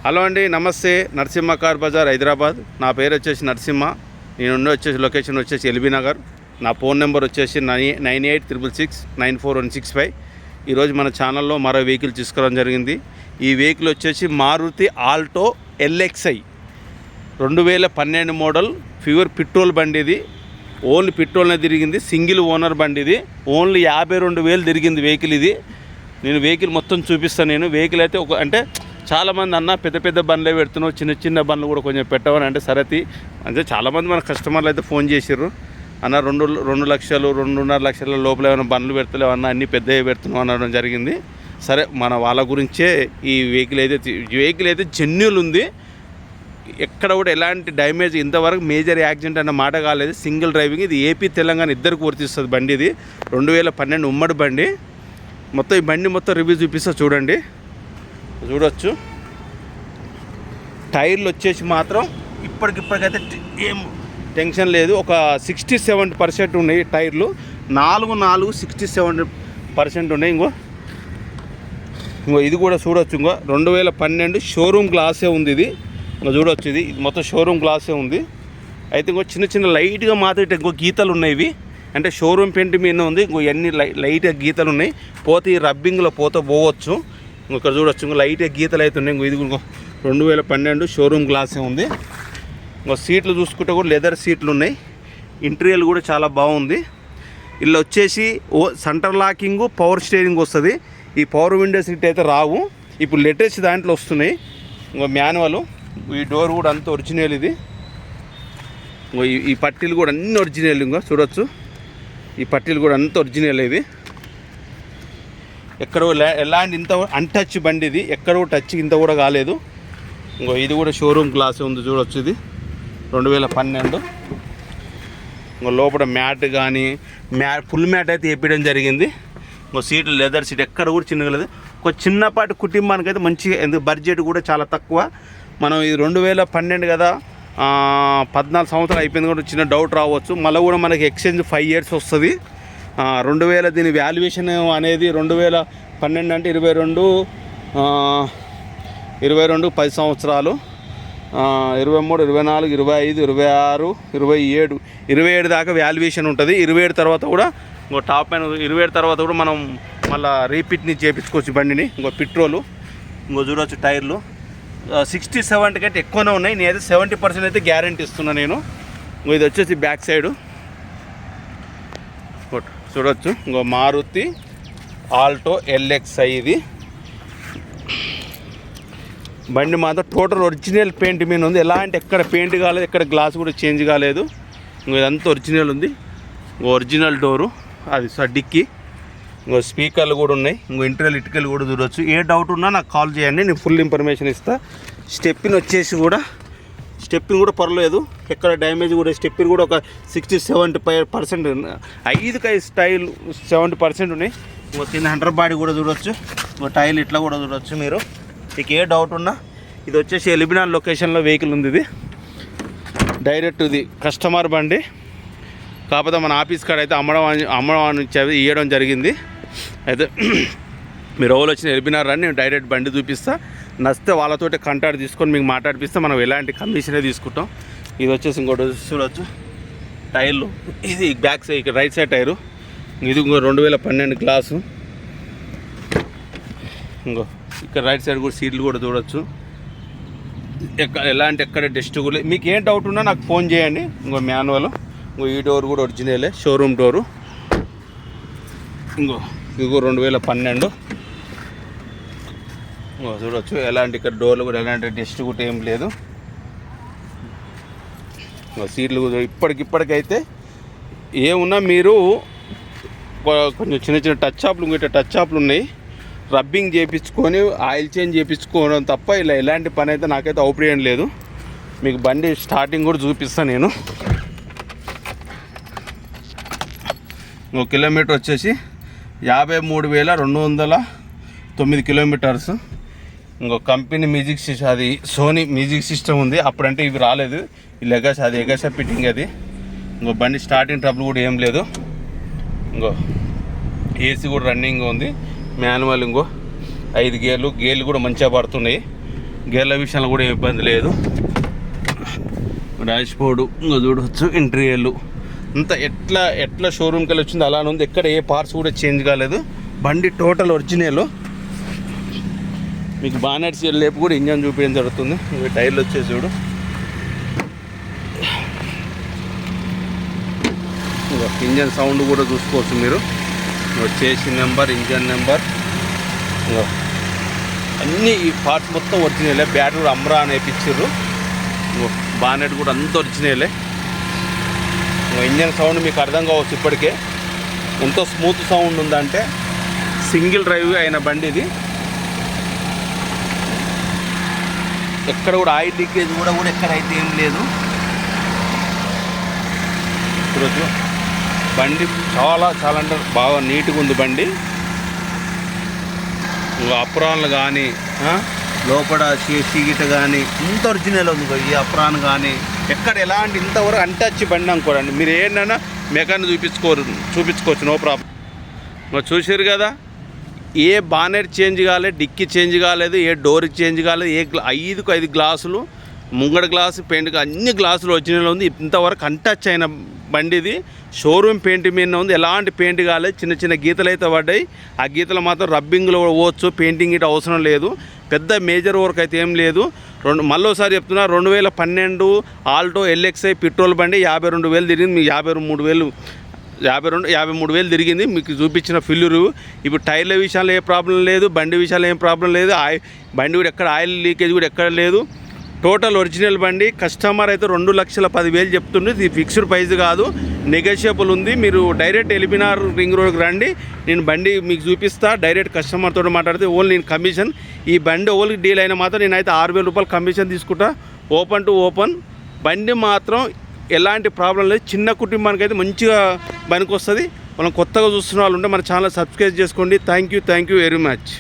Hello అండి, నమస్తే. Narasimha car Bazar Hyderabad. నా పేరు వచ్చేసి నరసింహ. నేను లొకేషన్ వచ్చేసి ఎల్బీ నగర్. నా ఫోన్ నెంబర్ వచ్చేసి 9866694165. ఈరోజు మన ఛానల్లో మరో వెహికల్ తీసుకోవడం జరిగింది. ఈ వెహికల్ వచ్చేసి Maruti Alto LXi 2012 model pure petrol బండి. ఇది ఓన్లీ పెట్రోల్నే తిరిగింది. సింగిల్ ఓనర్ బండి. ఇది ఓన్లీ 52,000 తిరిగింది వెహికల్. ఇది నేను వెహికల్ మొత్తం చూపిస్తాను. వెహికల్ అయితే అంటే చాలామంది అన్న పెద్ద పెద్ద బండ్లే పెడుతున్నావు, చిన్న చిన్న బండ్లు కూడా కొంచెం పెట్టవని అంటే సరతి అంటే చాలామంది మన కస్టమర్లు అయితే ఫోన్ చేసిర్రు. అన్న 2 లక్షలు 2.5 లక్షల లోపల ఏమైనా బండ్లు పెడతలేవు అన్న, అన్నీ పెద్దవి పెడుతున్నావు అనడం జరిగింది. సరే, మన వాళ్ళ గురించే ఈ వెహికల్ అయితే జెన్యూల్ ఉంది. ఎక్కడ కూడా ఎలాంటి డ్యామేజ్, ఇంతవరకు మేజర్ యాక్సిడెంట్ అన్న మాట కాలేదు. Single driving. ఇది ఏపీ తెలంగాణ ఇద్దరికి వర్తిస్తుంది బండి. ఇది 2012 ఉమ్మడి బండి. మొత్తం ఈ బండి మొత్తం రివ్యూ చూపిస్తా, చూడొచ్చు. టైర్లు వచ్చేసి మాత్రం ఇప్పటికైతే ఏం టెన్షన్ లేదు. ఒక 60-70% ఉన్నాయి టైర్లు. 67% ఉన్నాయి. ఇంకో ఇది కూడా చూడొచ్చు. 2012 షోరూమ్ గ్లాసే ఉంది. ఇది చూడొచ్చు. ఇది మొత్తం షోరూమ్ గ్లాసే ఉంది. అయితే ఇంకో చిన్న లైట్గా మాత్రం ఇంకో గీతలు ఉన్నాయి. ఇవి అంటే షోరూమ్ పెయింట్ మీద ఉంది. ఇంకో అన్ని లైట్గా గీతలు ఉన్నాయి. పోతే ఈ రబ్బింగ్లో పోవచ్చు. ఇక్కడ చూడొచ్చు. ఇంకో లైట్గా గీతలు అయితే ఉన్నాయి. ఇది 2012 షోరూమ్ గ్లాసే ఉంది. ఇంకో సీట్లు చూసుకుంటే కూడా లెదర్ సీట్లు ఉన్నాయి. ఇంటీరియర్ కూడా చాలా బాగుంది. ఇలా వచ్చేసి సెంటర్ లాకింగ్, పవర్ స్టీరింగ్ వస్తుంది. ఈ పవర్ విండో సీట్ అయితే రావు. ఇప్పుడు లేటెస్ట్ దాంట్లో వస్తున్నాయి. ఇంకో మాన్యువల్. ఈ డోర్ కూడా అంత ఒరిజినల్. ఇది ఈ పట్టీలు కూడా అన్ని ఒరిజినల్. ఇంకా చూడొచ్చు, ఈ పట్టీలు కూడా అంత ఒరిజినల్. ఇది ఎక్కడో ఎలాంటి ఇంత అన్టచ్ బండి. ఇది ఎక్కడో టచ్ ఇంత కూడా కాలేదు. ఇంకో ఇది కూడా షోరూమ్ గ్లాస్ ఉంది. చూడొచ్చు. ఇది 2012. ఇంకో లోపల మ్యాట్ కానీ ఫుల్ మ్యాట్ అయితే వేపించడం జరిగింది. ఇంకో సీట్లు లెదర్ సీట్ ఎక్కడ కూడా చిన్నగా లేదు. ఒక చిన్నపాటి కుటుంబానికి అయితే మంచిగా, ఎందుకు బడ్జెట్ కూడా చాలా తక్కువ. మనం ఇది 2012 కదా, 14 సంవత్సరాలు అయిపోయింది కూడా చిన్న డౌట్ రావచ్చు. మళ్ళీ కూడా మనకి ఎక్స్చేంజ్ 5 years వస్తుంది. 2000 దీని వాల్యుయేషన్ అనేది 2012 అంటే 22 10 సంవత్సరాలు, 23, 24, 25, 26, 27 దాకా వాల్యుయేషన్ ఉంటుంది. 27 తర్వాత కూడా ఇంకో టాప్ పైన 27 తర్వాత కూడా మనం మళ్ళీ రీపీట్ని చేయించుకోవచ్చు బండిని. ఇంకో పెట్రోలు. ఇంకో చూడవచ్చు టైర్లు 60-70 కంటే ఎక్కువనే ఉన్నాయి. నేనైతే 70% అయితే గ్యారంటీ ఇస్తున్నా నేను. ఇది వచ్చేసి బ్యాక్ సైడు చూడొచ్చు. ఇంకో మారుతి ఆల్టో LXi. ఇది బండి మాత్రం టోటల్ ఒరిజినల్ పెయింట్ మీద ఉంది. ఎలాంటి ఎక్కడ పెయింట్ కాలేదు, ఎక్కడ గ్లాస్ కూడా చేంజ్ కాలేదు. ఇంకో ఇదంతా ఒరిజినల్ ఉంది. ఇంకో ఒరిజినల్ డోరు, అది డిక్కీ. ఇంకో స్పీకర్లు కూడా ఉన్నాయి. ఇంకో ఇంటీరియర్ ఇటుకలు కూడా చూడవచ్చు. ఏ డౌట్ ఉన్నా నాకు కాల్ చేయండి, నేను ఫుల్ ఇన్ఫర్మేషన్ ఇస్తా. స్టెప్పిన్ వచ్చేసి కూడా పర్లేదు, ఎక్కడ డ్యామేజ్ కూడా. స్టెప్పిన్ కూడా ఒక 60-70% 5 స్టైల్ 70% ఉన్నాయి. ఇంకో కింద హంటర్ బాడీ కూడా చూడవచ్చు. ఇంకో టైల్ ఇట్లా కూడా చూడవచ్చు మీరు. మీకు ఏ డౌట్ ఉన్నా. ఇది వచ్చేసి ఎల్బీ నగర్ లొకేషన్లో వెహికల్ ఉంది. ఇది డైరెక్ట్ ఇది కస్టమర్ బండి. కాకపోతే మన ఆఫీస్ కాడ అయితే అమ్మడం ఇవ్వడం జరిగింది. అయితే మీరు ఎవరు వచ్చిన ఎల్బీ నగర్ అని నేను డైరెక్ట్ బండి చూపిస్తా. నచ్చితే వాళ్ళతోటి కాంటాక్ట్ తీసుకొని మీకు మాట్లాడిపిస్తే మనం ఎలాంటి కమిషనే తీసుకుంటాం. ఇది వచ్చేసి ఇంకోటి చూడవచ్చు టైర్లు. ఇది బ్యాక్ సైడ్ ఇక్కడ రైట్ సైడ్ టైరు. ఇది ఇంకో 2012 గ్లాసు. ఇంకో ఇక్కడ రైట్ సైడ్ కూడా సీట్లు కూడా చూడవచ్చు. ఎక్కడ డస్ట్ కూడా. మీకు ఏం డౌట్ ఉన్నా నాకు ఫోన్ చేయండి. ఇంకో మాన్యువల్. ఇంకో ఈ డోర్ కూడా ఒరిజినలే, షోరూమ్ డోరు. ఇంకో 2012 చూడవచ్చు. ఎలాంటి ఇక్కడ డోర్లు కూడా ఎలాంటి డస్ట్ కూడా ఏం లేదు. సీట్లు కూడా ఇప్పటికైతే ఏమున్నా మీరు కొంచెం చిన్న టచ్ షాప్లు ఉన్నాయి. రబ్బింగ్ చేయించుకొని ఆయిల్ చేంజ్ చేయించుకోవడం తప్ప ఇలా ఎలాంటి పని అయితే నాకైతే అవుపడేయం లేదు. మీకు బండి స్టార్టింగ్ కూడా చూపిస్తాను నేను. ఇంకో కిలోమీటర్ వచ్చేసి 53,209 కిలోమీటర్స్. ఇంకో కంపెనీ మ్యూజిక్ సిస్టమ్, అది సోనీ మ్యూజిక్ సిస్టమ్ ఉంది. అప్పుడంటే ఇవి రాలేదు. ఈ ఎగసా ఫిట్టింగ్ అది. ఇంకో బండి స్టార్టింగ్ ట్రబుల్ కూడా ఏం లేదు. ఇంకో ఏసీ కూడా రన్నింగ్ ఉంది. మాన్యువల్. ఇంకో 5 గేర్లు కూడా మంచిగా పడుతున్నాయి. గేర్ల విషయంలో కూడా ఏం ఇబ్బంది లేదు. డాష్ బోర్డు ఇంకా చూడవచ్చు, ఇంటీరియర్లు అంతా ఎట్లా షోరూమ్కి వెళ్ళి వచ్చింది అలానే ఉంది. ఎక్కడ ఏ పార్ట్స్ కూడా చేంజ్ కాలేదు. బండి టోటల్ ఒరిజినల్. మీకు బానెట్ లేపు కూడా ఇంజన్ చూపించడం జరుగుతుంది. ఇవి టైర్లు వచ్చేసి చూడు, ఇంజన్ సౌండ్ కూడా చూసుకోవచ్చు మీరు. చేసి నెంబర్, ఇంజన్ నెంబర్, అన్నీ ఈ పార్ట్స్ మొత్తం ఒరిజినలే. బ్యాటరీ కూడా అమ్రా అని వేయించారు. బానెట్ కూడా అంత ఒరిజినలే. ఇంజన్ సౌండ్ మీకు అర్థం కావచ్చు ఇప్పటికే ఎంతో స్మూత్ సౌండ్ ఉందంటే. సింగిల్ డ్రైవ్ అయిన బండి ఇది. ఎక్కడ కూడా ఆయిల్ లీకేజ్ కూడా ఎక్కడైతే ఏం లేదు. ఈరోజు బండి చాలా అంటే బాగా నీట్గా ఉంది బండి. అప్రాన్లు కానీ లోపల సీట్ కానీ ఇంత ఒరిజినల్ ఉంది. ఈ అప్రాన్ కానీ ఎక్కడ ఎలాంటి ఇంతవరకు అంటచ్చి బండి అనుకోరండి. మీరు ఏంటన్నా మెకానిక్ చూపించుకోవచ్చు, నో ప్రాబ్లం. చూసారు కదా, ఏ బానెట్ చేంజ్ కాలేదు, డిక్కీ చేంజ్ కాలేదు, ఏ డోర్ చేంజ్ కాలేదు, ఏ 5 గ్లాసులు, ముంగడ గ్లాసు, పెయింట్ అన్ని గ్లాసులు ఒరిజినల్ ఉంది. ఇంతవరకు అంటచ్ అయిన బండి ఇది. షోరూమ్ పెయింట్ మీద ఉంది, ఎలాంటి పెయింట్ కాలేదు. చిన్న గీతలు అయితే పడ్డాయి. ఆ గీతలు మాత్రం రబ్బింగ్లో పోవచ్చు, పెయింటింగ్ ఇటు అవసరం లేదు. పెద్ద మేజర్ వర్క్ అయితే ఏం లేదు. మళ్ళీసారి చెప్తున్నా, 2012 ఆల్టో LXi పెట్రోల్ బండి 52,000 తిరిగింది. మీకు 53,000 తిరిగింది. మీకు చూపించిన ఫిల్లురు. ఇప్పుడు టైర్ల విషయాల్లో ఏ ప్రాబ్లం లేదు, బండి విషయాల్లో ఏం ప్రాబ్లం లేదు. బండి కూడా ఎక్కడ ఆయిల్ లీకేజ్ కూడా ఎక్కడ లేదు. టోటల్ ఒరిజినల్ బండి. కస్టమర్ అయితే 2,10,000 చెప్తుంది. ఇది ఫిక్స్డ్ ప్రైస్ కాదు, నెగోషియబుల్ ఉంది. మీరు డైరెక్ట్ ఎలిమినార్ రింగ్ రోడ్కి రండి, నేను బండి మీకు చూపిస్తా. డైరెక్ట్ కస్టమర్తో మాట్లాడితే ఓన్లీ నేను కమిషన్. ఈ బండి ఓన్లీ డీల్ అయినా మాత్రం నేనైతే 6,000 రూపాయలు కమిషన్ తీసుకుంటా. Open to open. బండి మాత్రం ఎలాంటి ప్రాబ్లం లేదు. చిన్న కుటుంబానికి అయితే మంచిగా పనికి వస్తుంది. మనం కొత్తగా చూస్తున్న వాళ్ళు ఉంటే మన ఛానల్ సబ్స్క్రైబ్ చేసుకోండి. Thank you very much.